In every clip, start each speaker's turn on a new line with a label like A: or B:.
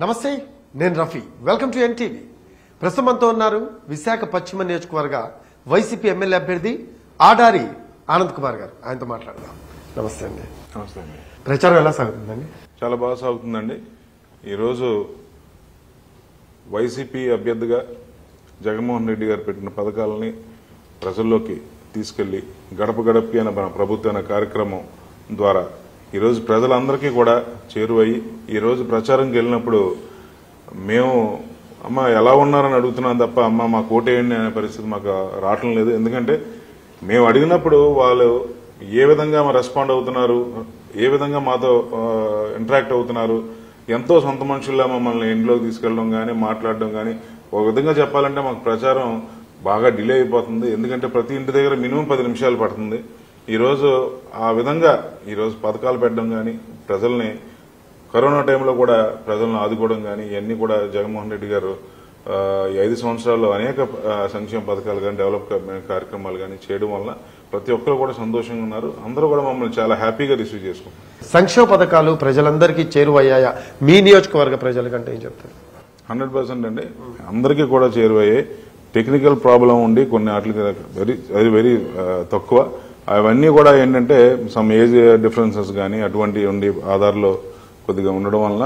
A: నమస్తే, నేను Rafi. Welcome to NTV. ప్రస్తుతం మనతో ఉన్నారు విశాఖ పశ్చిమ నియోజకవర్గ వైసీపీ ఎమ్మెల్యే అభ్యర్థి ఆడారి ఆనంద్ కుమార్ గారు. ఆయనతో మాట్లాడదాం. నమస్తే అండి.
B: నమస్తే అండి.
A: ప్రచారం ఎలా సాగుతుందండి?
B: చాలా బాగా సాగుతుందండి. ఈరోజు వైసీపీ అభ్యర్థిగా జగన్మోహన్ రెడ్డి గారు పెట్టిన పథకాలని ప్రజల్లోకి తీసుకెళ్లి గడప గడపకి అనే మన ప్రభుత్వ కార్యక్రమం ద్వారా ఈరోజు ప్రజలందరికీ కూడా చేరువయ్యి ఈరోజు ప్రచారంకి వెళ్ళినప్పుడు మేము అమ్మ ఎలా ఉన్నారని అడుగుతున్నాం తప్ప అమ్మ మా కోటేయండి అనే పరిస్థితి మాకు రావటం లేదు. ఎందుకంటే మేము అడిగినప్పుడు వాళ్ళు ఏ విధంగా రెస్పాండ్ అవుతున్నారు, ఏ విధంగా మాతో ఇంటరాక్ట్ అవుతున్నారు, ఎంతో సొంత మనుషుల్లా మమ్మల్ని ఇంట్లోకి తీసుకెళ్లడం కానీ మాట్లాడడం కానీ, ఒక విధంగా చెప్పాలంటే మాకు ప్రచారం బాగా డిలే అయిపోతుంది. ఎందుకంటే ప్రతి ఇంటి దగ్గర మినిమం 10 నిమిషాలు పడుతుంది. ఈరోజు ఆ విధంగా ఈరోజు పథకాలు పెట్టడం కానీ, ప్రజల్ని కరోనా టైంలో కూడా ప్రజలను ఆదుకోవడం కానీ, ఇవన్నీ కూడా జగన్మోహన్ రెడ్డి గారు ఈ 5 సంవత్సరాల్లో అనేక సంక్షేమ పథకాలు కానీ డెవలప్మెంట్ కార్యక్రమాలు కానీ చేయడం వల్ల ప్రతి ఒక్కరు కూడా సంతోషంగా ఉన్నారు. అందరూ కూడా మమ్మల్ని చాలా హ్యాపీగా రిసీవ్ చేసుకుంటారు.
A: సంక్షేమ పథకాలు ప్రజలందరికీ చేరువయ్యాయా? మీ నియోజకవర్గ ప్రజల కంటే ఏం చెప్తారు?
B: 100% అండి, అందరికీ కూడా చేరువయ్యాయి. టెక్నికల్ ప్రాబ్లం ఉండి కొన్ని వాటికి వెరీ తక్కువ. అవన్నీ కూడా ఏంటంటే సమ్ ఏజ్ డిఫరెన్సెస్ కానీ అటువంటివి ఉండి ఆధార్లో కొద్దిగా ఉండడం వలన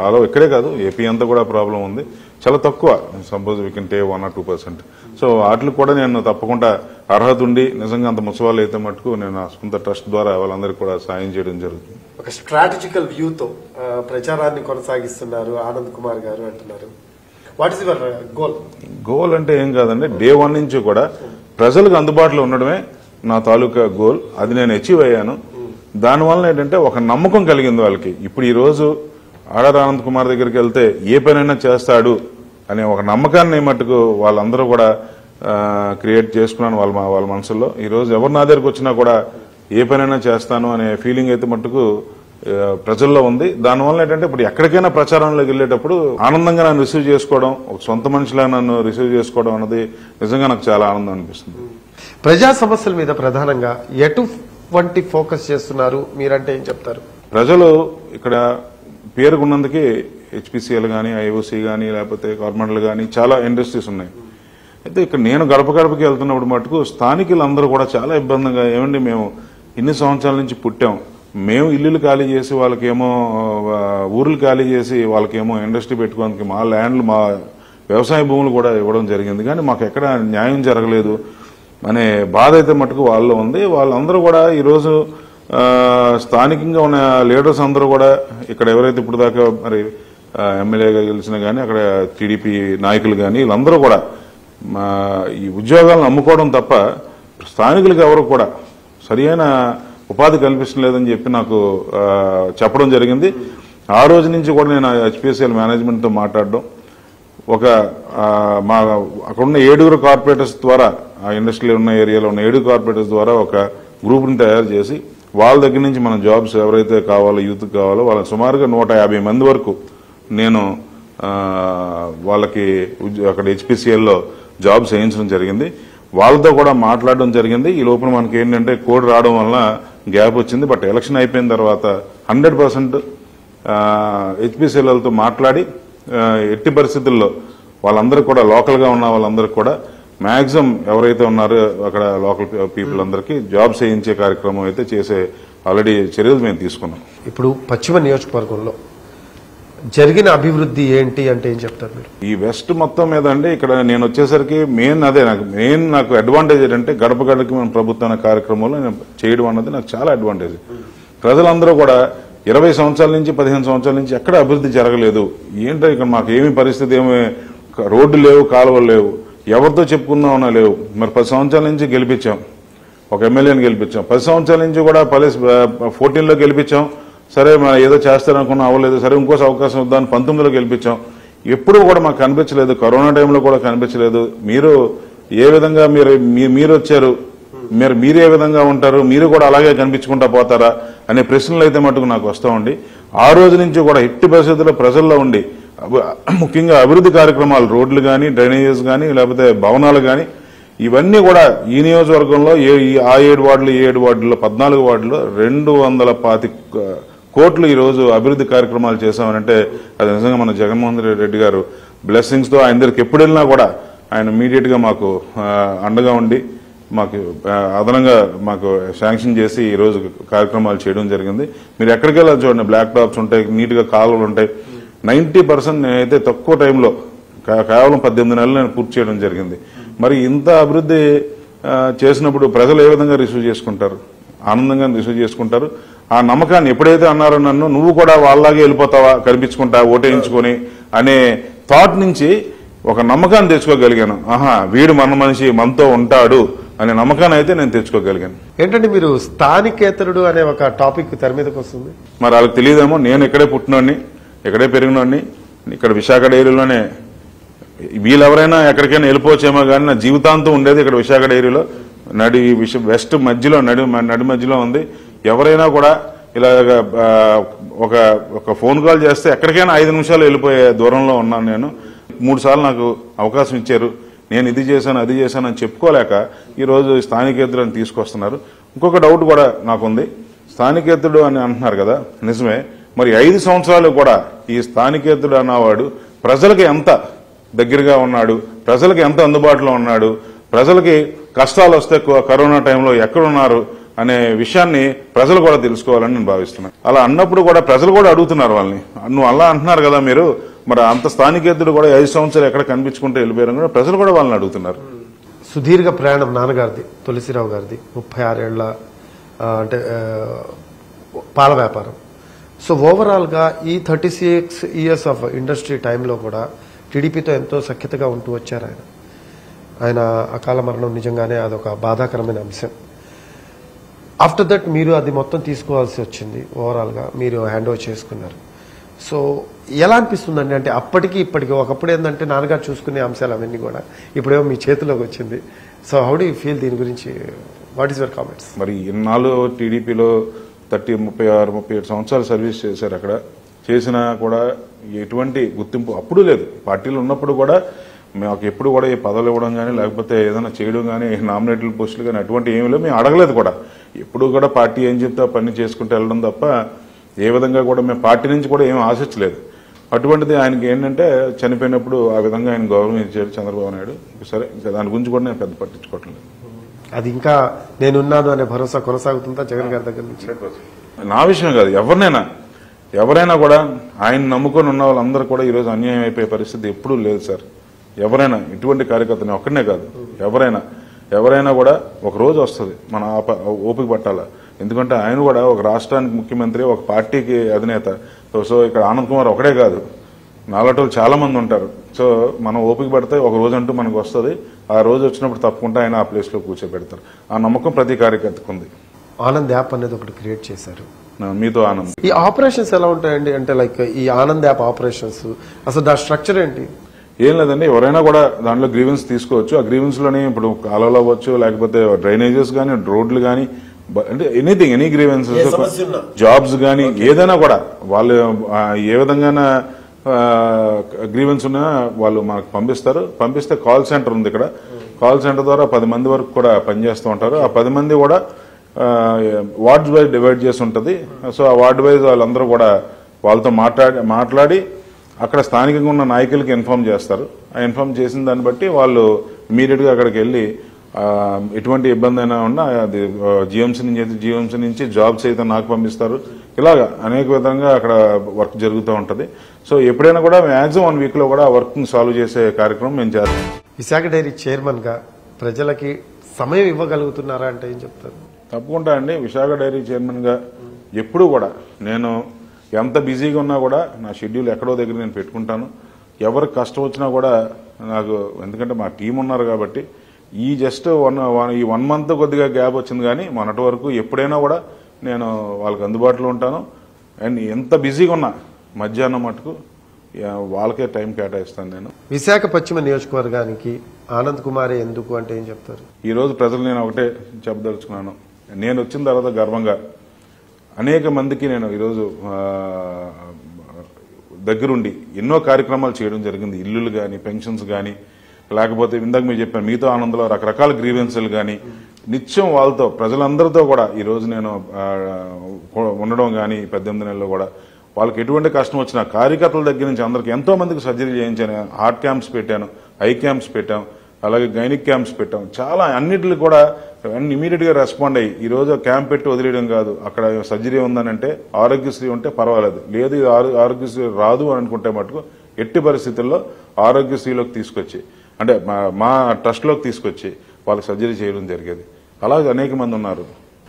B: ఆలో ఇక్కడే కాదు ఏపీ అంతా కూడా ప్రాబ్లం ఉంది. చాలా తక్కువ, suppose we can take 1 or 2%. So వాటికి కూడా నేను తప్పకుండా అర్హత ఉండి నిజంగా అంత ముసవాళ్ళు అయితే మటుకు నేను నా సొంత ట్రస్ట్ ద్వారా వాళ్ళందరికీ కూడా సాయం చేయడం జరుగుతుంది.
A: ఒక స్ట్రాటజికల్ వ్యూతో ప్రచారాన్ని కొనసాగిస్తున్నారు ఆనంద్ కుమార్ గారు అంటున్నారు. What is your goal?
B: Goal అంటే ఏం కాదండి, డే 1 నుంచి కూడా ప్రజలకు అందుబాటులో ఉండడమే నా తాలూకా గోల్. అది నేను అచీవ్ అయ్యాను. దానివల్ల ఏంటంటే ఒక నమ్మకం కలిగింది వాళ్ళకి. ఇప్పుడు ఈ రోజు ఆడారి ఆనంద్ కుమార్ దగ్గరికి వెళ్తే ఏ పనైనా చేస్తాడు అనే ఒక నమ్మకాన్ని మటుకు వాళ్ళందరూ కూడా క్రియేట్ చేసుకున్నాను వాళ్ళ మనసులో. ఈ రోజు ఎవరు నా దగ్గరకు వచ్చినా కూడా ఏ పనైనా చేస్తాను అనే ఫీలింగ్ అయితే మటుకు ప్రజల్లో ఉంది. దానివల్ల ఏంటంటే ఇప్పుడు ఎక్కడికైనా ప్రచారంలోకి వెళ్ళేటప్పుడు ఆనందంగా నన్ను రిసీవ్ చేసుకోవడం, ఒక సొంత మనిషిలా నన్ను రిసీవ్ చేసుకోవడం అన్నది నిజంగా నాకు చాలా ఆనందం అనిపిస్తుంది.
A: ప్రజా సమస్యల మీద ప్రధానంగా ఎటువంటి ఫోకస్ చేస్తున్నారు మీరంటే ఏం చెప్తారు?
B: ప్రజలు ఇక్కడ పేరుకున్నందుకే హెచ్పిసిఎల్ కానీ, ఐఓసి కానీ, లేకపోతే కార్పొరేట్లు కానీ చాలా ఇండస్ట్రీస్ ఉన్నాయి. అయితే ఇక్కడ నేను గడప గడపకి వెళ్తున్నప్పుడు మటుకు స్థానికులందరూ కూడా చాలా ఇబ్బందిగా, ఏమండి మేము ఇన్ని సంవత్సరాల నుంచి పుట్టాం, మేము ఇల్లులు ఖాళీ చేసి వాళ్ళకేమో ఊర్లు ఖాళీ చేసి వాళ్ళకేమో ఇండస్ట్రీ పెట్టుకోవడానికి మా ల్యాండ్లు మా వ్యవసాయ భూములు కూడా ఇవ్వడం జరిగింది, కానీ మాకు ఎక్కడ న్యాయం జరగలేదు అనే బాధ అయితే మటుకు వాళ్ళలో ఉంది. వాళ్ళందరూ కూడా ఈరోజు స్థానికంగా ఉన్న లీడర్స్ అందరూ కూడా ఇక్కడ ఎవరైతే ఇప్పుడు దాకా మరి ఎమ్మెల్యేగా గెలిచినా కానీ అక్కడ టీడీపీ నాయకులు కానీ వీళ్ళందరూ కూడా ఈ ఉద్యోగాలను అమ్ముకోవడం తప్ప స్థానికులకు ఎవరు కూడా సరియైన ఉపాధి కల్పించలేదని చెప్పి నాకు చెప్పడం జరిగింది. ఆ రోజు నుంచి కూడా నేను హెచ్పిసిఎల్ మేనేజ్మెంట్తో మాట్లాడడం, ఒక మా అక్కడున్న 7 కార్పొరేటర్స్ ద్వారా, ఆ ఇండస్ట్రీలో ఉన్న ఏరియాలో ఉన్న 7 కార్పొరేటర్స్ ద్వారా ఒక గ్రూప్ని తయారు చేసి వాళ్ళ దగ్గర నుంచి మన జాబ్స్ ఎవరైతే కావాలో, యూత్ కావాలో వాళ్ళకి సుమారుగా 150 మంది వరకు నేను వాళ్ళకి అక్కడ హెచ్పిసిఎల్లో జాబ్స్ వేయించడం జరిగింది. వాళ్ళతో కూడా మాట్లాడడం జరిగింది. ఈ లోపల మనకి ఏంటంటే కోడ్ రావడం వలన గ్యాప్ వచ్చింది. బట్ ఎలక్షన్ అయిపోయిన తర్వాత 100% హెచ్పిసిఎల్తో మాట్లాడి ఎట్టి పరిస్థితుల్లో వాళ్ళందరూ కూడా లోకల్గా ఉన్న వాళ్ళందరూ కూడా మ్యాక్సిమం ఎవరైతే ఉన్నారో అక్కడ లోకల్ పీపుల్ అందరికీ జాబ్స్ వేయించే కార్యక్రమం అయితే చేసే ఆల్రెడీ చర్యలు మేము తీసుకున్నాం.
A: ఇప్పుడు పశ్చిమ నియోజకవర్గంలో జరిగిన అభివృద్ధి ఏంటి అంటే ఏం చెప్తారు మీరు?
B: ఈ వెస్ట్ మొత్తం మీద అండి ఇక్కడ నేను వచ్చేసరికి నాకు అడ్వాంటేజ్ ఏంటంటే గడప గడపకి మన ప్రభుత్వ కార్యక్రమంలో నేను చేయడం అన్నది నాకు చాలా అడ్వాంటేజ్. ప్రజలందరూ కూడా 20 సంవత్సరాల నుంచి 15 సంవత్సరాల నుంచి ఎక్కడ అభివృద్ధి జరగలేదు, ఏంటో ఇక్కడ మాకు ఏమి పరిస్థితి, ఏమి రోడ్డు లేవు, కాలువలు లేవు, ఎవరితో చెప్పుకుందామన్నా లేవు. మరి 10 సంవత్సరాల నుంచి గెలిపించాం, ఒక ఎమ్మెల్యేని గెలిపించాం. 10 సంవత్సరాల నుంచి కూడా 14లో గెలిపించాం. సరే ఏదో చేస్తారనుకున్నా అవ్వలేదు, సరే ఇంకోసారి అవకాశం వద్దాని 19లో గెలిపించాం. ఎప్పుడు కూడా మాకు కనిపించలేదు, కరోనా టైంలో కూడా కనిపించలేదు. మీరు ఏ విధంగా మీరు వచ్చారు, మీరు ఏ విధంగా ఉంటారు, మీరు కూడా అలాగే కనిపించుకుంటా పోతారా అనే ప్రశ్నలు అయితే మటుకు నాకు వస్తూ ఉండి, ఆ రోజు నుంచి కూడా ఎట్టి పరిస్థితుల్లో ప్రజల్లో ఉండి ముఖ్యంగా అభివృద్ధి కార్యక్రమాలు, రోడ్లు కానీ, డ్రైనేజెస్ కానీ, లేకపోతే భవనాలు కానీ, ఇవన్నీ కూడా ఈ నియోజకవర్గంలో ఆ 7 వార్డులు 14 వార్డుల్లో 225 కోట్లు ఈ రోజు అభివృద్ధి కార్యక్రమాలు చేశామనంటే అది నిజంగా మన జగన్మోహన్ రెడ్డి గారు బ్లెస్సింగ్స్ తో ఆయన దగ్గరికి ఎప్పుడు వెళ్ళినా కూడా ఆయన ఇమీడియట్ గా మాకు అండగా ఉండి మాకు అదనంగా మాకు శాంక్షన్ చేసి ఈ రోజు కార్యక్రమాలు చేయడం జరిగింది. మీరు ఎక్కడికి వెళ్ళాలి చూడండి, బ్లాక్ టాప్స్ ఉంటాయి, నీట్ గా కాలువలు ఉంటాయి. 90% నేనైతే తక్కువ టైంలో కేవలం 18 నెలలు నేను పూర్తి చేయడం జరిగింది. మరి ఇంత అభివృద్ధి చేసినప్పుడు ప్రజలు ఏ విధంగా రిసీవ్ చేసుకుంటారు? ఆనందంగా రిసీవ్ చేసుకుంటారు. ఆ నమ్మకాన్ని ఎప్పుడైతే అన్నారో నన్ను నువ్వు కూడా వాళ్ళలాగే వెళ్ళిపోతావా కనిపించుకుంటా ఓటేయించుకొని అనే థాట్ నుంచి ఒక నమ్మకాన్ని తెచ్చుకోగలిగాను. ఆహా, వీడు మన మనిషి, మనతో ఉంటాడు అనే నమ్మకాన్ని అయితే నేను తెచ్చుకోగలిగాను.
A: ఏంటంటే మీరు స్థానికేతరుడు అనే ఒక టాపిక్ తెర మీదకి వస్తుంది.
B: మరి వాళ్ళకి తెలియదేమో, నేను ఇక్కడే పుట్టినోడిని, ఇక్కడే పెరిగినోడిని, ఇక్కడ విశాఖ డైరీలోనే. వీళ్ళెవరైనా ఎక్కడికైనా వెళ్ళిపోవచ్చేమో కానీ నా జీవితాంతం ఉండేది ఇక్కడ విశాఖ డైరీలో. వెస్ట్ మధ్యలో నడి మధ్యలో ఉంది. ఎవరైనా కూడా ఇలాగ ఒక ఫోన్ కాల్ చేస్తే ఎక్కడికైనా 5 నిమిషాలు వెళ్ళిపోయే దూరంలో ఉన్నాను నేను. 3 సార్లు నాకు అవకాశం ఇచ్చారు. నేను ఇది చేశాను అది చేశాను అని చెప్పుకోలేక ఈరోజు స్థానికేతరుని తీసుకొస్తున్నారు. ఇంకొక డౌట్ కూడా నాకుంది. స్థానికేతరుడు అని అంటున్నారు కదా, నిజమే. మరి 5 సంవత్సరాలు కూడా ఈ స్థానికేతరుడు అన్నవాడు ప్రజలకు ఎంత దగ్గరగా ఉన్నాడు, ప్రజలకు ఎంత అందుబాటులో ఉన్నాడు, ప్రజలకి కష్టాలు వస్తే కరోనా టైంలో ఎక్కడున్నారు అనే విషయాన్ని ప్రజలు కూడా తెలుసుకోవాలని నేను భావిస్తున్నాను. అలా అన్నప్పుడు కూడా ప్రజలు కూడా అడుగుతున్నారు వాళ్ళని. నువ్వు అలా అంటున్నారు కదా మీరు, మరి అంత స్థానికేతరుడు కూడా 5 సంవత్సరాలు ఎక్కడ కనిపించుకుంటే వెళ్ళిపోయారు కూడా ప్రజలు కూడా వాళ్ళని అడుగుతున్నారు.
A: సుదీర్ఘ ప్రయాణం నాన్నగారిది, తులసిరావు గారిది, 36 ఏళ్ల అంటే పాల వ్యాపారం. సో ఓవరాల్ గా ఈ 36 ఇయర్స్ ఆఫ్ ఇండస్ట్రీ టైంలో కూడా టీడీపీతో ఎంతో సఖ్యతగా ఉంటూ వచ్చారు ఆయన అకాల మరణం నిజంగానే అదొక బాధాకరమైన అంశం. ఆఫ్టర్ దట్ మీరు అది మొత్తం తీసుకోవాల్సి వచ్చింది. ఓవరాల్ గా మీరు హ్యాండ్ ఓవర్ చేసుకున్నారు. సో ఎలా అనిపిస్తుందండి? అంటే అప్పటికి ఇప్పటికి ఒకప్పుడు ఏంటంటే నాన్నగారు చూసుకునే అంశాలు అవన్నీ కూడా ఇప్పుడేమో మీ చేతిలోకి వచ్చింది. So how do you feel దీని గురించి? What is your comments?
B: మరి ఇన్నాళ్ళు టీడీపీలో 36-37 సంవత్సరాలు సర్వీస్ చేశారు. అక్కడ చేసినా కూడా ఎటువంటి గుర్తింపు అప్పుడు లేదు. పార్టీలో ఉన్నప్పుడు కూడా మాకు ఎప్పుడు కూడా ఏ పదవులు ఇవ్వడం కానీ లేకపోతే ఏదైనా చేయడం కానీ నామినేటెడ్ పోస్టులు కానీ అటువంటి ఏమీ లేవు. మేము అడగలేదు కూడా. ఎప్పుడు కూడా పార్టీ ఏం చెప్తే పని చేసుకుంటూ వెళ్ళడం తప్ప ఏ విధంగా కూడా మేము పార్టీ నుంచి కూడా ఏమీ ఆశించలేదు. అటువంటిది ఆయనకి ఏంటంటే చనిపోయినప్పుడు ఆ విధంగా ఆయన గౌరవం ఇచ్చారు చంద్రబాబు నాయుడు. సరే, ఇంకా దాని గురించి కూడా నేను పెద్ద పట్టించుకోవట్లేదు.
A: అది ఇంకా నేనున్నాను అనే భరోసా కొనసాగుతుందా జగన్ గారి దగ్గర నుంచి?
B: నా విషయం కాదు, ఎవరైనా కూడా ఆయన నమ్ముకొని ఉన్న వాళ్ళందరూ కూడా ఈరోజు అన్యాయం అయిపోయే పరిస్థితి ఎప్పుడూ లేదు సార్. ఎవరైనా ఇటువంటి కార్యకర్తని ఒక్కడనే కాదు, ఎవరైనా కూడా ఒక రోజు వస్తుంది, మన ఓపిక పట్టాలా. ఎందుకంటే ఆయన కూడా ఒక రాష్ట్రానికి ముఖ్యమంత్రి, ఒక పార్టీకి అధినేత. సో ఇక్కడ ఆనంద్ కుమార్ ఒకడే కాదు, నాలాటోళ్ళు చాలా మంది ఉంటారు. సో మనం ఓపిక పడితే ఒక రోజు అంటూ మనకు వస్తుంది. ఆ రోజు వచ్చినప్పుడు తప్పకుండా ఆయన ఆ ప్లేస్ లో కూర్చోబెడతారు. ఆ నమ్మకం ప్రతి కార్యకర్తకు ఉంది.
A: ఆనంద్ యాప్ అనేది ఒకటి క్రియేట్ చేశారు,
B: మీతో ఆనంద్.
A: ఈ ఆపరేషన్స్ ఎలా ఉంటాయండి? అంటే లైక్ ఈ ఆనంద్ యాప్ ఆపరేషన్స్ అసలు దాని స్ట్రక్చర్ ఏంటి?
B: ఏం లేదండి, ఎవరైనా కూడా దాంట్లో గ్రీవెన్స్ తీసుకోవచ్చు. ఆ గ్రీవెన్స్ లోని ఇప్పుడు కాలువలు అవ్వచ్చు, లేకపోతే డ్రైనేజెస్ కానీ, రోడ్లు కానీ, అంటే ఎనీథింగ్, ఎనీ గ్రీవెన్సెస్, జాబ్స్ కానీ ఏదైనా కూడా వాళ్ళు ఏ విధంగా గ్రీవెన్స్ ఉన్నా వాళ్ళు మనకు పంపిస్తే కాల్ సెంటర్ ఉంది ఇక్కడ. కాల్ సెంటర్ ద్వారా 10 మంది వరకు కూడా పనిచేస్తూ ఉంటారు. ఆ 10 మంది కూడా వార్డ్స్ వైజ్ డివైడ్ చేసి ఉంటుంది. సో ఆ వార్డ్ వైజ్ వాళ్ళందరూ కూడా వాళ్ళతో మాట్లాడి అక్కడ స్థానికంగా ఉన్న నాయకులకి ఇన్ఫార్మ్ చేస్తారు. ఆ ఇన్ఫార్మ్ చేసిన దాన్ని బట్టి వాళ్ళు ఇమీడియట్ గా అక్కడికి వెళ్ళి ఎటువంటి ఇబ్బంది అయినా ఉన్నా అది జీఎంసీ నుంచి జాబ్స్ అయితే నాకు పంపిస్తారు. ఇలాగా అనేక విధంగా అక్కడ వర్క్ జరుగుతూ ఉంటది. సో ఎప్పుడైనా కూడా మాక్సిమం 1 వీక్ లో కూడా వర్క్ ని సాల్వ్ చేసే కార్యక్రమం మేము చేస్తాం.
A: విశాఖ డైరీ చైర్మన్ గా ప్రజలకి సమయం ఇవ్వగలుగుతున్నారా అంటే ఏం చెప్తారు?
B: తప్పకుండా అండి. విశాఖ డైరీ చైర్మన్ గా ఎప్పుడు కూడా నేను ఎంత బిజీగా ఉన్నా కూడా నా షెడ్యూల్ ఎక్కడో దగ్గర నేను పెట్టుకుంటాను. ఎవరికి కష్టం వచ్చినా కూడా నాకు, ఎందుకంటే మా టీం ఉన్నారు కాబట్టి, ఈ జస్ట్ ఈ 1 మంత్ కొద్దిగా గ్యాప్ వచ్చింది కానీ మొన్నటి వరకు ఎప్పుడైనా కూడా నేను వాళ్ళకి అందుబాటులో ఉంటాను. అండ్ ఎంత బిజీగా ఉన్నా మధ్యాహ్నం మటుకు వాళ్ళకే టైం కేటాయిస్తాను నేను.
A: విశాఖ పశ్చిమ నియోజకవర్గానికి ఆనంద్ కుమారే ఎందుకు అంటే ఏం చెప్తారు?
B: ఈ రోజు ప్రజలు నేను ఒకటే చెప్పదలుచుకున్నాను. నేను వచ్చిన తర్వాత గర్వంగా అనేక మందికి నేను ఈరోజు దగ్గరుండి ఎన్నో కార్యక్రమాలు చేయడం జరిగింది. ఇల్లులు కానీ, పెన్షన్స్ కానీ, లేకపోతే ఇందాక మీరు చెప్పాను మీతో ఆనందంలో రకరకాల గ్రీవెన్స్లు కానీ, నిత్యం వాళ్ళతో ప్రజలందరితో కూడా ఈ రోజు నేను ఉండడం కానీ 18 నెలల్లో కూడా వాళ్ళకి ఎటువంటి కష్టం వచ్చినా కార్యకర్తల దగ్గర నుంచి అందరికి ఎంతో మందికి సర్జరీ చేయించాను. హార్ట్ క్యాంప్స్ పెట్టాను, ఐ క్యాంప్స్ పెట్టాం, అలాగే గైనిక్ క్యాంప్స్ పెట్టాం. చాలా అన్నిటికి కూడా ఇమీడియట్ గా రెస్పాండ్ అయ్యి ఈ రోజు క్యాంప్ పెట్టి వదిలేయడం కాదు. అక్కడ సర్జరీ ఉందనంటే ఆరోగ్యశ్రీ ఉంటే పర్వాలేదు, లేదు ఆరోగ్యశ్రీ రాదు అని అనుకుంటే మటుకు ఎట్టి పరిస్థితుల్లో ఆరోగ్యశ్రీలోకి తీసుకొచ్చి అంటే మా ట్రస్ట్లోకి తీసుకొచ్చి వాళ్ళకి సర్జరీ చేయడం జరిగేది. అలాగే అనేక మంది ఉన్నారు.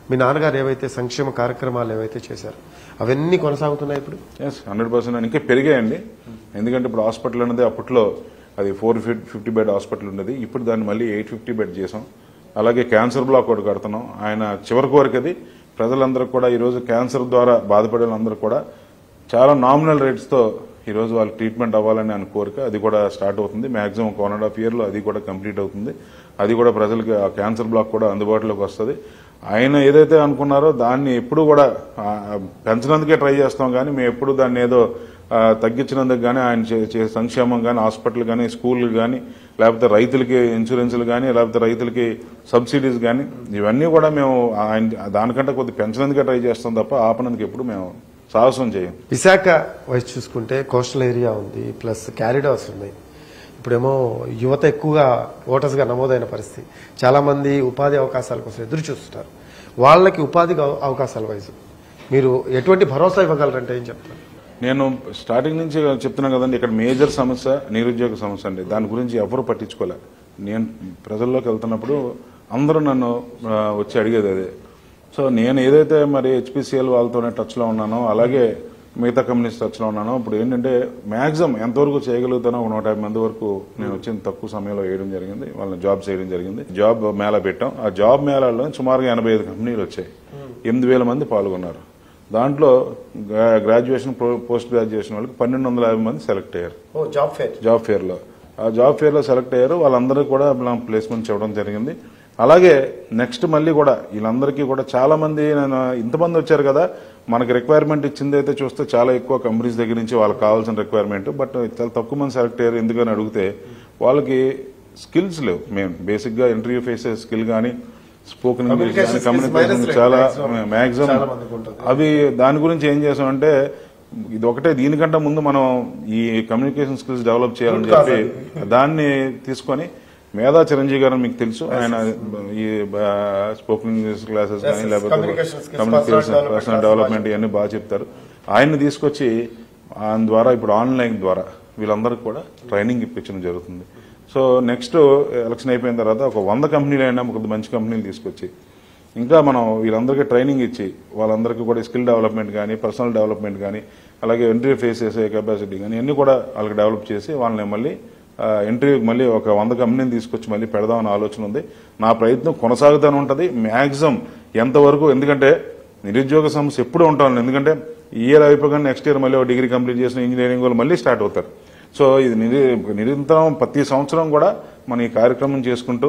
A: మీ నాన్నగారు ఏవైతే సంక్షేమ కార్యక్రమాలు ఏవైతే చేశారు అవన్నీ కొనసాగుతున్నాయి ఇప్పుడు?
B: ఎస్, 100% ఇంకా పెరిగాయండి. ఎందుకంటే ఇప్పుడు హాస్పిటల్ అనేది అప్పట్లో అది 450 బెడ్ హాస్పిటల్ ఉండేది, ఇప్పుడు దాన్ని మళ్ళీ 850 బెడ్ చేసాం. అలాగే క్యాన్సర్ బ్లాక్ ఒకటి కడుతున్నాం. ఆయన చివరి కోరిక అది ప్రజలందరూ కూడా ఈరోజు క్యాన్సర్ ద్వారా బాధపడే వాళ్ళందరూ కూడా చాలా నామినల్ రేట్స్తో ఈరోజు వాళ్ళకి ట్రీట్మెంట్ అవ్వాలని ఆయన కోరిక. అది కూడా స్టార్ట్ అవుతుంది. మాక్సిమం 1.5 yearలో అది కూడా కంప్లీట్ అవుతుంది. అది కూడా ప్రజలకి ఆ క్యాన్సర్ బ్లాక్ కూడా అందుబాటులోకి వస్తుంది. ఆయన ఏదైతే అనుకున్నారో దాన్ని ఎప్పుడు కూడా పెంచడానికి ట్రై చేస్తాం, కానీ మేము ఎప్పుడు దాన్ని ఏదో తగ్గించినందుకు కానీ ఆయన చేసే సంక్షేమం కానీ హాస్పిటల్ కానీ స్కూళ్ళు కానీ లేకపోతే రైతులకి ఇన్సూరెన్స్లు కానీ లేకపోతే రైతులకి సబ్సిడీస్ కానీ ఇవన్నీ కూడా మేము ఆయన దానికంటే కొద్దిగా పెంచడానికి ట్రై చేస్తాం తప్ప ఆపనందుకు ఎప్పుడు మేము సాహసం చేయం.
A: విశాఖ వయసు చూసుకుంటే కోస్టల్ ఏరియా ఉంది, ప్లస్ క్యారిడార్స్ ఉన్నాయి. ఇప్పుడేమో యువత ఎక్కువగా ఓటర్స్ గా నమోదైన పరిస్థితి. చాలా మంది ఉపాధి అవకాశాల కోసం ఎదురు చూస్తున్నారు. వాళ్ళకి ఉపాధి అవకాశాల వైపు మీరు ఎటువంటి భరోసా ఇవ్వగలరంటే ఏం చెప్తారు?
B: నేను స్టార్టింగ్ నుంచి చెప్తున్నాను కదండి, ఇక్కడ మేజర్ సమస్య నిరుద్యోగ సమస్య అండి. దాని గురించి ఎవరు పట్టించుకోలే. నేను ప్రజల్లోకి వెళ్తున్నప్పుడు అందరూ నన్ను వచ్చి అడిగేది అదే. సో నేను ఏదైతే మరి హెచ్పిసిఎల్ వాళ్ళతోనే టచ్లో ఉన్నానో అలాగే మిగతా కంపెనీస్ టచ్లో ఉన్నానో ఇప్పుడు ఏంటంటే మ్యాక్సిమం ఎంతవరకు చేయగలుగుతానో 150 మంది వరకు నేను వచ్చిన తక్కువ సమయంలో వేయడం జరిగింది. వాళ్ళని జాబ్స్ వేయడం జరిగింది. జాబ్ మేళా పెట్టాం. ఆ జాబ్ మేళాలో సుమారుగా 85 కంపెనీలు వచ్చాయి. 8,000 మంది పాల్గొన్నారు. దాంట్లో గ్రాడ్యుయేషన్ పోస్ట్ గ్రాడ్యుయేషన్ వాళ్ళకి 1,250 మంది సెలెక్ట్ అయ్యారు జాబ్ ఫేర్లో. ఆ జాబ్ ఫేర్లో సెలెక్ట్ అయ్యారు. వాళ్ళందరికీ కూడా ప్లేస్మెంట్స్ ఇవ్వడం జరిగింది. అలాగే నెక్స్ట్ మళ్ళీ కూడా వీళ్ళందరికీ కూడా చాలా మంది ఇంతమంది వచ్చారు కదా, మనకి రిక్వైర్మెంట్ ఇచ్చింది అయితే చూస్తే చాలా ఎక్కువ కంపెనీస్ దగ్గర నుంచి వాళ్ళకి కావాల్సిన రిక్వైర్మెంట్, బట్ చాలా తక్కువ మంది సెలెక్ట్ అయ్యారు. ఎందుకని అడిగితే వాళ్ళకి స్కిల్స్ లేవు. మేము బేసిక్ గా ఇంటర్వ్యూ ఫేసే స్కిల్ కానీ స్పోకెన్ ఇంగ్లీష్ కానీ కమ్యూనికేషన్ చాలా మ్యాక్సిమం అవి. దాని గురించి ఏం చేసామంటే ఇది ఒకటే, దీనికంటే ముందు మనం ఈ కమ్యూనికేషన్ స్కిల్స్ డెవలప్ చేయాలని చెప్పి దాన్ని తీసుకొని మేధా చిరంజీవి గారు మీకు తెలుసు, ఆయన ఈ స్పోకెన్ ఇంగ్లీష్ క్లాసెస్ కానీ లేకపోతే కమ్యూనికేషన్ పర్సనల్ డెవలప్మెంట్ ఇవన్నీ బాగా చెప్తారు. ఆయన్ని తీసుకొచ్చి ఆయన ద్వారా ఇప్పుడు ఆన్లైన్ ద్వారా వీళ్ళందరికీ కూడా ట్రైనింగ్ ఇప్పించడం జరుగుతుంది. సో నెక్స్ట్ ఎలక్షన్ అయిపోయిన తర్వాత ఒక 100 కంపెనీలు అయినా ఒక మంచి కంపెనీలు తీసుకొచ్చి ఇంకా మనం వీళ్ళందరికీ ట్రైనింగ్ ఇచ్చి వాళ్ళందరికీ కూడా స్కిల్ డెవలప్మెంట్ కానీ పర్సనల్ డెవలప్మెంట్ కానీ అలాగే ఇంటర్వ్యూ ఫేస్ చేసే కెపాసిటీ కానీ అన్ని కూడా వాళ్ళకి డెవలప్ చేసి వాళ్ళని మళ్ళీ ఇంటర్వ్యూకి మళ్ళీ ఒక 100 కంపెనీని తీసుకొచ్చి మళ్ళీ పెడదామని ఆలోచన ఉంది. నా ప్రయత్నం కొనసాగుతూనే ఉంటుంది మ్యాక్సిమం ఎంతవరకు. ఎందుకంటే నిరుద్యోగ సమస్య ఎప్పుడూ ఉంటాను. ఎందుకంటే ఈ ఇయర్ అయిపోగానే నెక్స్ట్ ఇయర్ మళ్ళీ ఒక డిగ్రీ కంప్లీట్ చేసిన ఇంజనీరింగ్ వాళ్ళు మళ్ళీ స్టార్ట్ అవుతారు. సో ఇది నిరంతరం ప్రతి సంవత్సరం కూడా మనం ఈ కార్యక్రమం చేసుకుంటూ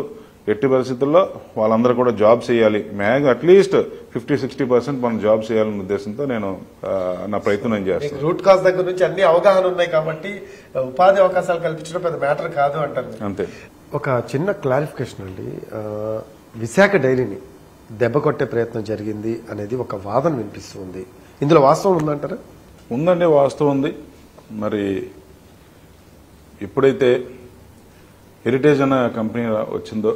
B: ఎట్టి పరిస్థితుల్లో వాళ్ళందరూ కూడా జాబ్స్ చేయాలి. అట్లీస్ట్ 50-60% మనం జాబ్స్ చేయాలనే ఉద్దేశంతో నేను నా ప్రయత్నం చేస్తాను.
A: రూట్ కాజ్ దగ్గర నుంచి అన్ని అవగాహన ఉన్నాయి కాబట్టి ఉపాధి అవకాశాలు కల్పించడం పెద్ద మ్యాటర్ కాదు అంటారు.
B: అంతే.
A: ఒక చిన్న క్లారిఫికేషన్ అండి, విశాఖ డైరీని దెబ్బ కొట్టే ప్రయత్నం జరిగింది అనేది ఒక వాదన వినిపిస్తుంది. ఇందులో వాస్తవం ఉందంటారా?
B: ఉందండి, వాస్తవం ఉంది. మరి ఎప్పుడైతే హెరిటేజ్ అనే కంపెనీ వచ్చిందో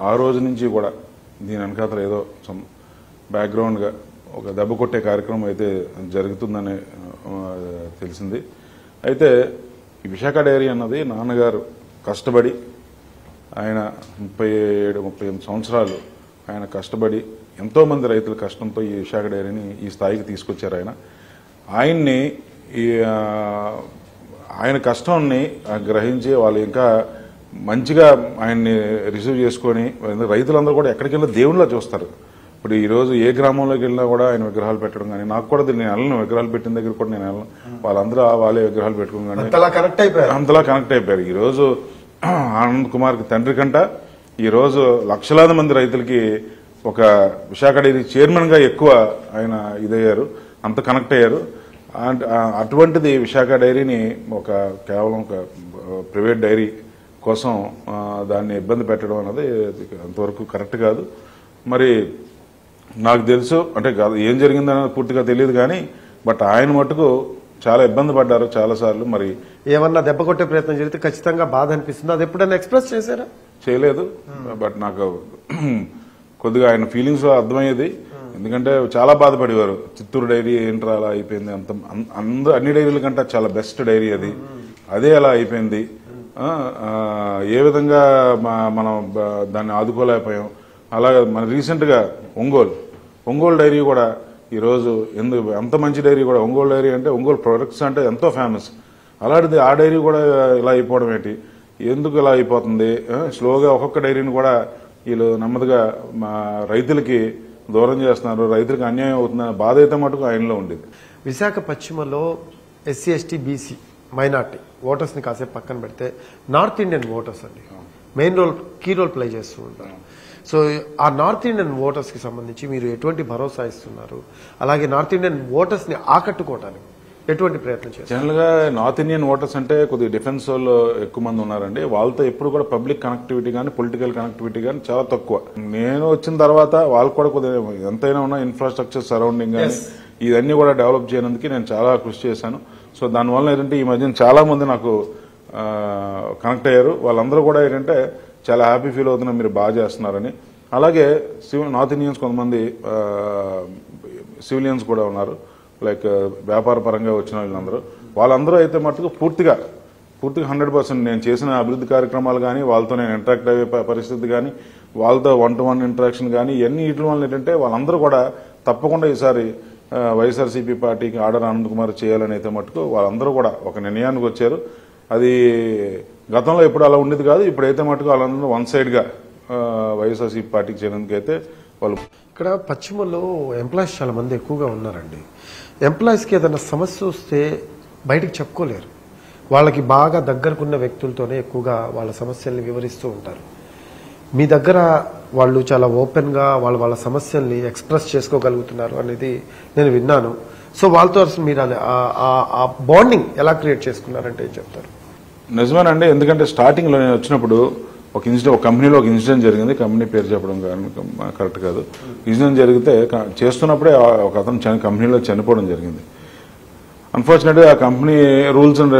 B: ఆ రోజు నుంచి కూడా దీని వెనకాతల ఏదో బ్యాక్గ్రౌండ్గా ఒక దెబ్బ కొట్టే కార్యక్రమం అయితే జరుగుతుందని తెలిసింది. అయితే ఈ విశాఖ డైరీ అన్నది నాన్నగారు కష్టపడి ఆయన 37-38 సంవత్సరాలు ఆయన కష్టపడి ఎంతోమంది రైతుల కష్టంతో ఈ విశాఖ డైరీని ఈ స్థాయికి తీసుకొచ్చారు. ఆయన్ని ఆయన కష్టాన్ని గ్రహించి వాళ్ళు ఇంకా మంచిగా ఆయన్ని రిసీవ్ చేసుకొని రైతులందరూ కూడా ఎక్కడికి వెళ్ళినా దేవుళ్ళ చూస్తారు. ఇప్పుడు ఈ రోజు ఏ గ్రామంలోకి వెళ్ళినా కూడా ఆయన విగ్రహాలు పెట్టడం కానీ నాకు కూడా నేను వెళ్ళను, విగ్రహాలు పెట్టిన దగ్గర కూడా నేను వెళ్ళను. వాళ్ళందరూ వాళ్ళే విగ్రహాలు పెట్టుకుని కానీ అంతలా కనెక్ట్ అయిపోయారు. ఈ రోజు ఆనంద్ కుమార్ తండ్రి కంట ఈ రోజు లక్షలాది మంది రైతులకి ఒక విశాఖ డైరీ చైర్మన్ గా ఎక్కువ ఆయన ఇదయ్యారు, అంత కనెక్ట్ అయ్యారు. అటువంటిది విశాఖ డైరీని కేవలం ఒక ప్రైవేట్ డైరీ కోసం దాన్ని ఇబ్బంది పెట్టడం అనేది అంతవరకు కరెక్ట్ కాదు. మరి నాకు తెలుసు అంటే ఏం జరిగిందనేది పూర్తిగా తెలియదు కానీ బట్ ఆయన మటుకు చాలా ఇబ్బంది పడ్డారు చాలాసార్లు. మరి
A: ఏమన్నా దెబ్బ కొట్టే ప్రయత్నం జరిగితే ఖచ్చితంగా బాధ అనిపిస్తుంది. అది ఎప్పుడైనా ఎక్స్ప్రెస్ చేశారా?
B: చేయలేదు. బట్ నాకు కొద్దిగా ఆయన ఫీలింగ్స్ అర్థమయ్యేది. ఎందుకంటే చాలా బాధపడేవారు. చిత్తూరు డైరీ ఏంట్రా అలా అయిపోయింది, అన్ని డైరీల కంటే చాలా బెస్ట్ డైరీ అది, అదే అలా అయిపోయింది, ఏ విధంగా మనం దాన్ని ఆదుకోలేకపోయాం. అలాగే మన రీసెంట్గా ఒంగోలు డైరీ కూడా ఈరోజు ఎంత మంచి డైరీ కూడా, ఒంగోలు డైరీ అంటే ఒంగోలు ప్రొడక్ట్స్ అంటే ఎంతో ఫేమస్. అలాంటిది ఆ డైరీ కూడా ఇలా అయిపోవడం ఏంటి, ఎందుకు ఇలా అయిపోతుంది? స్లోగా ఒక్కొక్క డైరీని కూడా వీళ్ళు నెమ్మదిగా మా రైతులకి దూరం చేస్తున్నారు, రైతులకు అన్యాయం అవుతుందనే బాధ అయితే మటుకు ఆయనలో ఉండేది.
A: విశాఖ పశ్చిమలో SC ST BC minority voters ని కాసేపు పక్కన పెడితే నార్త్ ఇండియన్ ఓటర్స్ అండి మెయిన్ కీ రోల్ ప్లే చేస్తూ ఉంటారు. సో ఆ నార్త్ ఇండియన్ ఓటర్స్ కి సంబంధించి మీరు ఎటువంటి భరోసా ఇస్తున్నారు? అలాగే నార్త్ ఇండియన్ ఓటర్స్ ని ఆకట్టుకోవడానికి ఎటువంటి ప్రయత్నం చేస్తారు?
B: జనరల్ గా నార్త్ ఇండియన్ ఓటర్స్ అంటే కొద్దిగా డిఫెన్స్ వాళ్ళు ఎక్కువ మంది ఉన్నారండి. వాళ్ళతో ఎప్పుడు కూడా పబ్లిక్ కనెక్టివిటీ కానీ పొలిటికల్ కనెక్టివిటీ కానీ చాలా తక్కువ. నేను వచ్చిన తర్వాత వాళ్ళు కూడా కొద్దిగా ఎంతైనా ఉన్న ఇన్ఫ్రాస్ట్రక్చర్ సరౌండింగ్ కానీ ఇవన్నీ కూడా డెవలప్ చేయడానికి నేను చాలా కృషి చేశాను. సో దానివల్ల ఏంటంటే ఈ మధ్యన చాలా మంది నాకు కనెక్ట్ అయ్యారు. వాళ్ళందరూ కూడా ఏంటంటే చాలా హ్యాపీ ఫీల్ అవుతున్నారు, మీరు బాగా చేస్తున్నారని. అలాగే నార్త్ ఇండియన్స్ కొంతమంది సివిలియన్స్ కూడా ఉన్నారు, లైక్ వ్యాపార పరంగా వచ్చిన వాళ్ళందరూ అయితే మటుకు పూర్తిగా 100% నేను చేసిన అభివృద్ధి కార్యక్రమాలు కానీ వాళ్ళతో నేను ఇంటరాక్ట్ అయ్యే పరిస్థితి కానీ వాళ్ళతో 1-to-1 ఇంటరాక్షన్ కానీ ఇవన్నీ వీటి వల్ల ఏంటంటే వాళ్ళందరూ కూడా తప్పకుండా ఈసారి వైఎస్ఆర్సీపీ పార్టీకి ఆర్డర్ ఆనంద్ కుమార్ చేయాలని అయితే మటుకు వాళ్ళందరూ కూడా ఒక నిర్ణయానికి వచ్చారు. అది గతంలో ఎప్పుడు అలా ఉండేది కాదు. ఇప్పుడైతే మటుకు వాళ్ళందరూ వన్ సైడ్గా వైఎస్ఆర్సీపీ పార్టీకి చేరేందుకు అయితే వాళ్ళు.
A: ఇక్కడ పశ్చిమలో ఎంప్లాయీస్ చాలా మంది ఎక్కువగా ఉన్నారండి. ఎంప్లాయీస్కి ఏదైనా సమస్య వస్తే బయటికి చెప్పుకోలేరు. వాళ్ళకి బాగా దగ్గరకున్న వ్యక్తులతోనే ఎక్కువగా వాళ్ళ సమస్యల్ని వివరిస్తూ ఉంటారు. మీ దగ్గర వాళ్ళు చాలా ఓపెన్గా వాళ్ళ సమస్యల్ని ఎక్స్ప్రెస్ చేసుకోగలుగుతున్నారు అనేది నేను విన్నాను. సో వాళ్ళతో మీరు ఆ బాండింగ్ ఎలా క్రియేట్ చేసుకున్నారంటే ఏం చెప్తారు?
B: నిజమేనండి. ఎందుకంటే స్టార్టింగ్లో నేను వచ్చినప్పుడు ఒక కంపెనీలో ఒక ఇన్సిడెంట్ జరిగింది. కంపెనీ పేరు చెప్పడం కరెక్ట్ కాదు. ఇన్సిడెంట్ జరిగితే చేస్తున్నప్పుడే ఒక అతను కంపెనీలో చనిపోవడం జరిగింది. అన్ఫార్చునేట్గా ఆ కంపెనీ రూల్స్ అండ్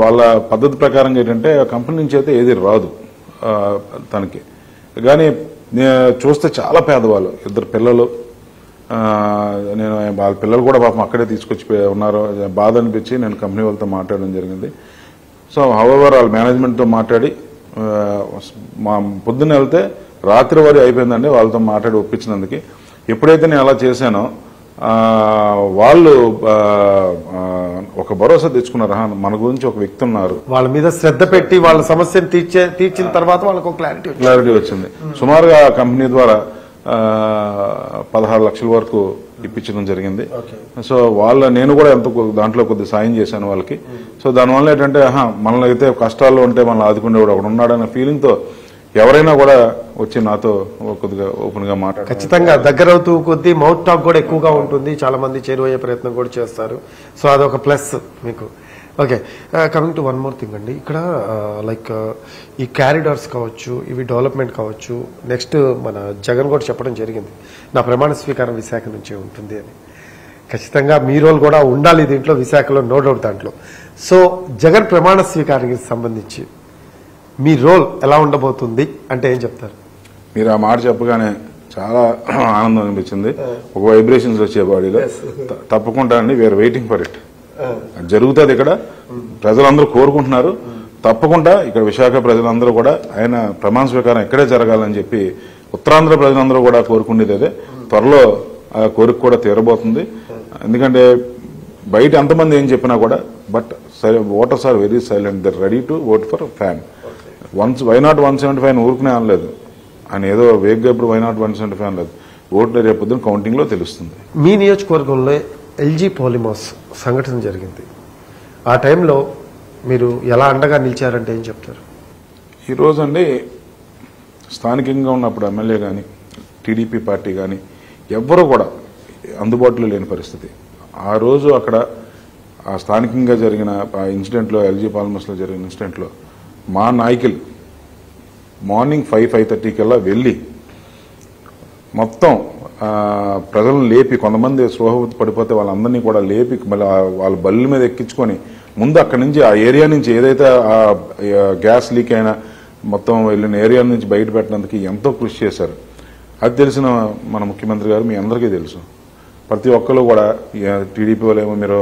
B: వాళ్ళ పద్ధతి ప్రకారం ఏంటంటే ఆ కంపెనీ నుంచి అయితే ఏది రాదు తనకి. కానీ చూస్తే చాలా పేదవాళ్ళు, 2 పిల్లలు. నేను వాళ్ళ పిల్లలు కూడా పాపం అక్కడే తీసుకొచ్చి ఉన్నారు. బాధ అనిపించి నేను కంపెనీ వాళ్ళతో మాట్లాడడం జరిగింది. సో హౌఎవర్ వాళ్ళ మేనేజ్మెంట్తో మాట్లాడి మా పొద్దున్న వెళ్తే రాత్రి వరకు అయిపోయిందండి వాళ్ళతో మాట్లాడి ఒప్పించినందుకు. ఎప్పుడైతే నేను అలా చేశానో వాళ్ళు ఒక భరోసా తెచ్చుకున్నారు, మన గురించి ఒక వ్యక్తి ఉన్నారు,
A: వాళ్ళ మీద శ్రద్ధ పెట్టి వాళ్ళ సమస్యను తీర్చిన తర్వాత వాళ్ళకు క్లారిటీ
B: వచ్చింది. సుమారుగా ఆ కంపెనీ ద్వారా 16 లక్షల వరకు ఇప్పించడం జరిగింది. సో నేను కూడా దాంట్లో కొద్దిగా సాయం చేశాను వాళ్ళకి. సో దానివల్ల ఏంటంటే మనల్ని అయితే కష్టాల్లో ఉంటే మనల్ని ఆదుకునేవాడు ఒకడు ఉన్నాడనే ఫీలింగ్ తో ఎవరైనా కూడా వచ్చి నాతో కొద్దిగా ఓపెన్ గా మాట్లాడారు.
A: ఖచ్చితంగా దగ్గర అవుతూ కొద్దీ మౌత్ టాక్ కూడా ఎక్కువగా ఉంటుంది. చాలా మంది చేరువయ్యే ప్రయత్నం కూడా చేస్తారు. సో అదొక ప్లస్ మీకు. Okay, coming to one more thing అండి. ఇక్కడ లైక్ ఈ క్యారిడార్స్ కావచ్చు, ఇవి డెవలప్మెంట్ కావచ్చు. నెక్స్ట్ మన జగన్ కూడా చెప్పడం జరిగింది, నా ప్రమాణ స్వీకారం విశాఖ నుంచే ఉంటుంది అని. ఖచ్చితంగా మీ రోల్ కూడా ఉండాలి దీంట్లో, విశాఖలో నో డౌట్ దాంట్లో. సో జగన్ ప్రమాణ స్వీకారానికి సంబంధించి మీ రోల్ ఎలా ఉండబోతుంది అంటే ఏం చెప్తారు?
B: మీరు ఆ మాట చెప్పగానే చాలా ఆనందం అనిపించింది, ఒక వైబ్రేషన్స్ వచ్చే బాడీలో. తప్పకుండా అండి, వీఆర్ వెయిటింగ్ ఫర్ ఇట్. జరుగుతుంది. ఇక్కడ ప్రజలందరూ కోరుకుంటున్నారు. తప్పకుండా ఇక్కడ విశాఖ ప్రజలందరూ కూడా ఆయన ప్రమాణ స్వీకారం ఇక్కడే జరగాలని చెప్పి ఉత్తరాంధ్ర ప్రజలందరూ కూడా కోరుకునేది అదే. త్వరలో ఆ కోరిక కూడా తీరబోతుంది. ఎందుకంటే బయట ఎంతమంది ఏం చెప్పినా కూడా but voters are very silent, they're ready to vote for fan. Why not 175 ఊరుకునే అనలేదు ఆయన, ఏదో వేగ్గా ఇప్పుడు వై నాట్ 175 అనలేదు. ఓట్లు రేపు పొద్దున కౌంటింగ్ లో తెలుస్తుంది.
A: మీ నియోజకవర్గంలో ఎల్జీ పాలిమర్స్ సంఘటన జరిగింది. ఆ టైంలో మీరు ఎలా అండగా నిలిచారంటే ఏం చెప్తారు?
B: ఈరోజు అండి స్థానికంగా ఉన్నప్పుడు ఎమ్మెల్యే కానీ టీడీపీ పార్టీ కానీ ఎవ్వరూ కూడా అందుబాటులో లేని పరిస్థితి. ఆ రోజు అక్కడ ఆ స్థానికంగా జరిగిన ఇన్సిడెంట్లో, ఎల్జీ పాలిమర్స్లో జరిగిన ఇన్సిడెంట్లో మా నాయకులు మార్నింగ్ 5-5:30 కల్లా వెళ్ళి మొత్తం ప్రజలను లేపి, కొంతమంది స్పృహ పడిపోతే వాళ్ళందరినీ కూడా లేపి మళ్ళీ వాళ్ళ బల్ల మీద ఎక్కించుకొని ముందు అక్కడి నుంచి ఆ ఏరియా నుంచి ఏదైతే ఆ గ్యాస్ లీక్ అయినా మొత్తం వెళ్ళిన ఏరియా నుంచి బయట పెట్టడానికి ఎంతో కృషి చేశారు. అది తెలిసిన మన ముఖ్యమంత్రి గారు మీ అందరికీ తెలుసు. ప్రతి ఒక్కరు కూడా టీడీపీ వాళ్ళేమో మీరు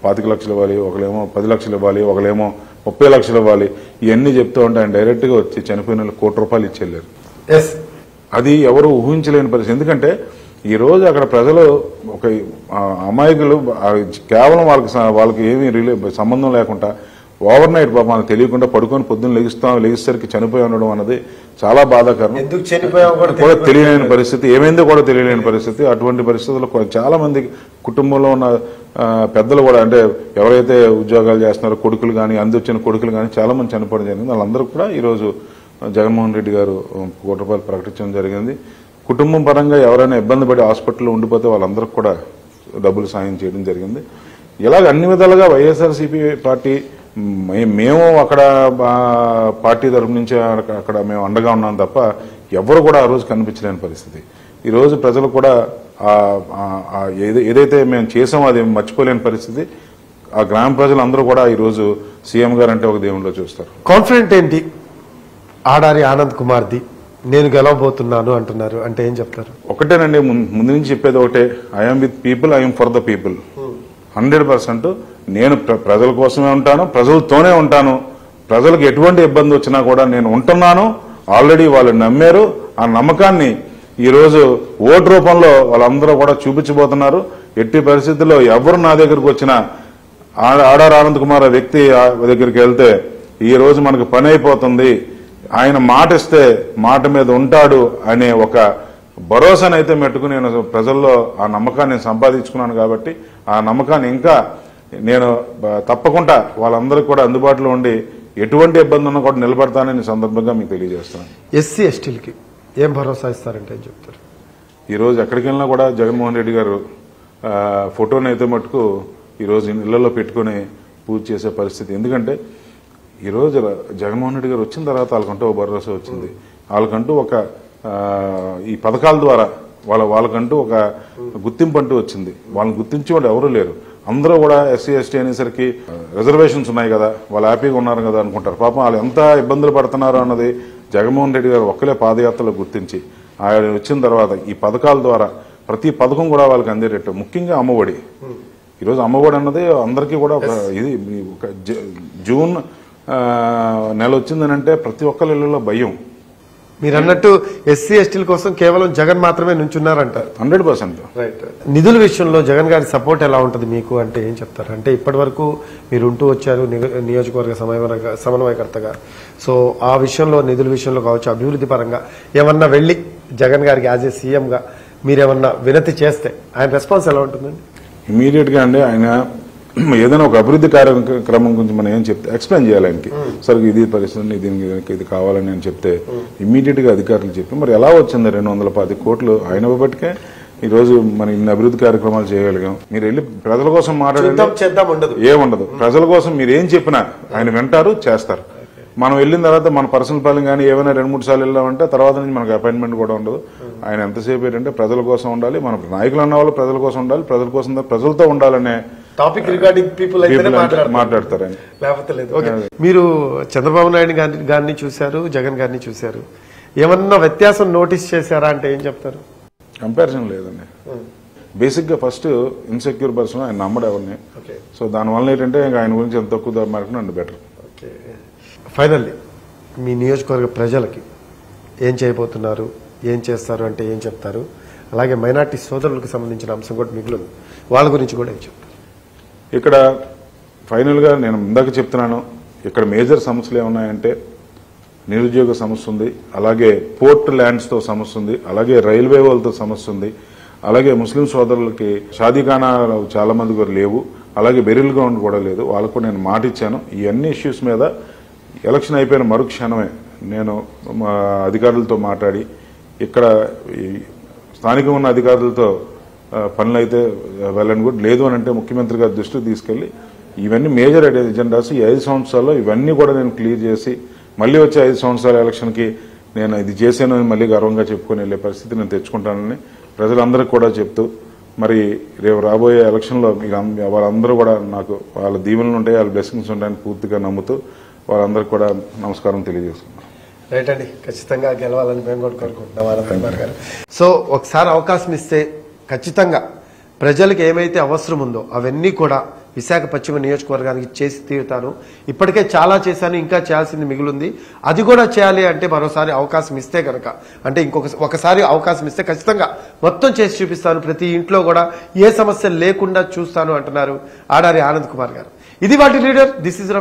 B: 25 లక్షలు ఇవ్వాలి, ఒకలేమో 10 లక్షలు ఇవ్వాలి, ఒకలేమో 30 లక్షలు ఇవ్వాలి, ఇవన్నీ చెప్తూ ఉంటే ఆయన డైరెక్ట్గా వచ్చి చనిపోయిన వాళ్ళు ₹1 ఇచ్చి వెళ్ళారు. అది ఎవరు ఊహించలేని పరిస్థితి. ఎందుకంటే ఈ రోజు అక్కడ ప్రజలు ఒక అమాయకులు కేవలం వాళ్ళకి ఏమీ సంబంధం లేకుండా ఓవర్ నైట్ పాపం మనకు తెలియకుండా పడుకొని పొద్దున్న లెగిసరికి చనిపోయి ఉండడం అన్నది చాలా బాధాకరం.
A: ఎందుకు చనిపోయామో
B: కూడా తెలియలేని పరిస్థితి, ఏమైందో కూడా తెలియలేని పరిస్థితి. అటువంటి పరిస్థితుల్లో చాలా మంది కుటుంబంలో ఉన్న పెద్దలు కూడా, అంటే ఎవరైతే ఉద్యోగాలు చేస్తున్నారో కొడుకులు కానీ, అందొచ్చిన కొడుకులు కానీ చాలా మంది చనిపోవడం జరిగింది. వాళ్ళందరూ కూడా ఈరోజు జగన్మోహన్ రెడ్డి గారు ₹1 ప్రకటించడం జరిగింది. కుటుంబం పరంగా ఎవరైనా ఇబ్బంది పడి హాస్పిటల్లో ఉండిపోతే వాళ్ళందరికీ కూడా డబ్బులు సాయం చేయడం జరిగింది. ఇలాగ అన్ని విధాలుగా వైఎస్ఆర్సీపీ పార్టీ మేము అక్కడ పార్టీ తరఫు నుంచి అక్కడ మేము అండగా ఉన్నాం తప్ప ఎవరు కూడా ఆ రోజు కనిపించలేని పరిస్థితి. ఈ రోజు ప్రజలు కూడా ఏదైతే మేము చేసామో అది మర్చిపోలేని పరిస్థితి. ఆ గ్రామ ప్రజలందరూ కూడా ఈ రోజు సీఎం గారు అంటే ఒక దేవుళ్ళో చూస్తారు.
A: కాన్ఫిడెంట్ ఏంటి ఆడారి ఆనంద్ కుమార్ది, నేను గెలవబోతున్నాను అంటున్నారు అంటే ఏం చెప్తారు?
B: ఒకటేనండి, ముందు నుంచి చెప్పేది ఒకటే, I'm with people, I'm for the people. 100% నేను ప్రజల కోసమే ఉంటాను, ప్రజలతోనే ఉంటాను. ప్రజలకు ఎటువంటి ఇబ్బంది వచ్చినా కూడా నేను ఉంటున్నాను. ఆల్రెడీ వాళ్ళు నమ్మారు. ఆ నమ్మకాన్ని ఈ రోజు ఓటు రూపంలో వాళ్ళందరూ కూడా చూపించబోతున్నారు. ఎట్టి పరిస్థితుల్లో ఎవరు నా దగ్గరకు వచ్చినా ఆడారి ఆనంద్ కుమార్ వ్యక్తి దగ్గరికి వెళ్తే ఈ రోజు మనకు పని అయిపోతుంది, ఆయన మాట ఇస్తే మాట మీద ఉంటాడు అనే ఒక భరోసానైతే మెట్టుకుని నేను ప్రజల్లో ఆ నమ్మకాన్ని సంపాదించుకున్నాను. కాబట్టి ఆ నమ్మకాన్ని ఇంకా నేను తప్పకుండా వాళ్ళందరికీ కూడా అందుబాటులో ఉండి ఎటువంటి ఇబ్బంది ఉన్నా కూడా నిలబడతానని సందర్భంగా మీకు తెలియజేస్తున్నాను.
A: ఎస్సీ ఎస్టీలకి ఏం భరోసా ఇస్తారంటే ఏం చెప్తారు?
B: ఈ రోజు ఎక్కడికి వెళ్ళినా కూడా జగన్మోహన్ రెడ్డి గారు ఫోటోని అయితే మటుకు ఈరోజు ఇళ్లలో పెట్టుకుని పూజ చేసే పరిస్థితి. ఎందుకంటే ఈరోజు జగన్మోహన్ రెడ్డి గారు వచ్చిన తర్వాత వాళ్ళకంటూ ఒక భరోసా వచ్చింది. వాళ్ళకంటూ ఒక ఈ పథకాల ద్వారా వాళ్ళకంటూ ఒక గుర్తింపు అంటూ వచ్చింది. వాళ్ళని గుర్తించి వాళ్ళు ఎవరూ లేరు. అందరూ కూడా ఎస్సీ ఎస్టీ అనేసరికి రిజర్వేషన్స్ ఉన్నాయి కదా, వాళ్ళు హ్యాపీగా ఉన్నారు కదా అనుకుంటారు. పాపం వాళ్ళు ఎంత ఇబ్బందులు పడుతున్నారు అన్నది జగన్మోహన్ రెడ్డి గారు ఒక్కలే పాదయాత్రలో గుర్తించి ఆయన వచ్చిన తర్వాత ఈ పథకాల ద్వారా ప్రతి పథకం కూడా వాళ్ళకి అందేటట్టు, ముఖ్యంగా అమ్మఒడి. ఈరోజు అమ్మఒడి అన్నది అందరికీ కూడా ఇది జూన్ నెల వచ్చిందనంటే ప్రతి ఒక్కరి ఇళ్లలో భయం.
A: మీరు అన్నట్టు ఎస్సీ ఎస్టీల కోసం కేవలం జగన్ మాత్రమే నుంచున్నారంటారు.
B: 100%.
A: రైట్. నిధుల విషయంలో జగన్ గారి సపోర్ట్ ఎలా ఉంటుంది మీకు అంటే ఏం చెప్తారు? అంటే ఇప్పటి వరకు మీరు ఉంటూ వచ్చారు నియోజకవర్గ సమన్వయకర్తగా. సో ఆ విషయంలో నిధుల విషయంలో కావచ్చు, అభివృద్ధి పరంగా ఏమన్నా వెళ్లి జగన్ గారికి యాజ్ ఏ సీఎంగా మీరేమన్నా వినతి చేస్తే ఆయన రెస్పాన్స్ ఎలా ఉంటుందండి?
B: ఇమీడియట్ గా అండి ఆయన ఏదైనా ఒక అభివృద్ధి కార్యక్రమం గురించి మనం ఏం చెప్తే ఎక్స్ప్లెయిన్ చేయాలి ఆయనకి. సరే ఇది పరిస్థితి, దీనికి ఇది కావాలని నేను చెప్తే ఇమ్మీడియట్ గా అధికారులు చెప్పి మరి ఎలా వచ్చింది 210 కోట్లు ఆయన బట్టికే ఈ రోజు మనం ఇన్ని అభివృద్ధి కార్యక్రమాలు చేయగలిగాం. మీరు వెళ్ళి ప్రజల కోసం మాట్లాడేది ఏముండదు. ప్రజల కోసం మీరు ఏం చెప్పినా ఆయన వింటారు, చేస్తారు. మనం వెళ్ళిన తర్వాత మన పర్సనల్ పాలన కానీ ఏమైనా 2-3 సార్లు వెళ్ళామంటే తర్వాత నుంచి మనకు అపాయింట్మెంట్ కూడా ఉండదు. ఆయన ఎంతసేపు ఏంటంటే ప్రజల కోసం ఉండాలి, మన నాయకులు అన్న వాళ్ళు ప్రజల కోసం ఉండాలి, ప్రజల కోసం ప్రజలతో ఉండాలనే
A: టాపిక్ రిగార్డింగ్ పీపుల్
B: మాట్లాడతారు.
A: మీరు చంద్రబాబు నాయుడు గారిని చూశారు, జగన్ గారిని చూశారు, ఏమన్నా వ్యత్యాసం నోటీస్ చేశారా అంటే ఏం చెప్తారు?
B: కంపారిజన్ లేదండి. బేసిక్ గా ఫస్ట్ ఇన్సెక్యూర్ పర్సన్, ఆయన నమ్మడు ఎవరిని. సో దానివల్ల ఏంటంటే ఆయన గురించి ఎంత తక్కువ మాట్లాడినా అంత బెటర్.
A: ఫైనల్లీ మీ నియోజకవర్గ ప్రజలకి ఏం చేయబోతున్నారు, ఏం చేస్తారు అంటే ఏం చెప్తారు? అలాగే మైనార్టీ సోదరులకు సంబంధించిన అంశం కూడా మిగిలింది, వాళ్ళ గురించి కూడా ఏం చెప్తారు?
B: ఇక్కడ ఫైనల్ గా నేను ఇందాక చెప్తున్నాను, ఇక్కడ మేజర్ సమస్యలు ఏమున్నాయంటే నిరుద్యోగ సమస్య ఉంది, అలాగే పోర్ట్ ల్యాండ్స్ తో సమస్య ఉంది, అలాగే రైల్వే వాళ్ళతో సమస్య ఉంది, అలాగే ముస్లిం సోదరులకి షాదీఖానా చాలా మంది కూడా లేవు, అలాగే బెరిల్ గ్రౌండ్ కూడా లేదు. వాళ్ళకు కూడా నేను మాట ఇచ్చాను. ఈ అన్ని ఇష్యూస్ మీద ఎలక్షన్ అయిపోయిన మరుక్షణమే నేను అధికారులతో మాట్లాడి ఇక్కడ స్థానికంగా ఉన్న అధికారులతో పనులు అయితే వెళ్ళని కూడా లేదు అని అంటే ముఖ్యమంత్రి గారి దృష్టికి తీసుకెళ్లి ఇవన్నీ మేజర్ ఎజెండాస్ ఈ 5 సంవత్సరాల్లో ఇవన్నీ కూడా నేను క్లియర్ చేసి మళ్ళీ వచ్చే 5 సంవత్సరాల ఎలక్షన్కి నేను ఇది చేశాను అని మళ్ళీ గర్వంగా చెప్పుకొని వెళ్ళే పరిస్థితి నేను తెచ్చుకుంటానని ప్రజలందరికీ కూడా చెప్తూ, మరి రేపు రాబోయే ఎలక్షన్లో వాళ్ళందరూ కూడా నాకు వాళ్ళ దీవెనలు ఉంటాయి, వాళ్ళ బ్లెస్సింగ్స్ ఉంటాయని పూర్తిగా నమ్ముతూ వాళ్ళందరికీ కూడా నమస్కారం తెలియజేస్తున్నాను.
A: రైట్ అండి, ఖచ్చితంగా గెలవాలని మేము కూడా కోరుకుంటున్నాం ఆనంద్ కుమార్ గారు. సో ఒకసారి అవకాశం ఇస్తే ఖచ్చితంగా ప్రజలకు ఏమైతే అవసరం ఉందో అవన్నీ కూడా విశాఖ పశ్చిమ నియోజకవర్గానికి చేసి తీరుతాను. ఇప్పటికే చాలా చేశాను, ఇంకా చేయాల్సింది మిగిలింది. అది కూడా చేయాలి అంటే మరోసారి అవకాశం ఇస్తే కనుక, అంటే ఒకసారి అవకాశం ఇస్తే ఖచ్చితంగా మొత్తం చేసి చూపిస్తాను. ప్రతి ఇంట్లో కూడా ఏ సమస్య లేకుండా చూస్తాను అంటున్నారు ఆడారి ఆనంద్ కుమార్ గారు. ఇది వాటి లీడర్. This is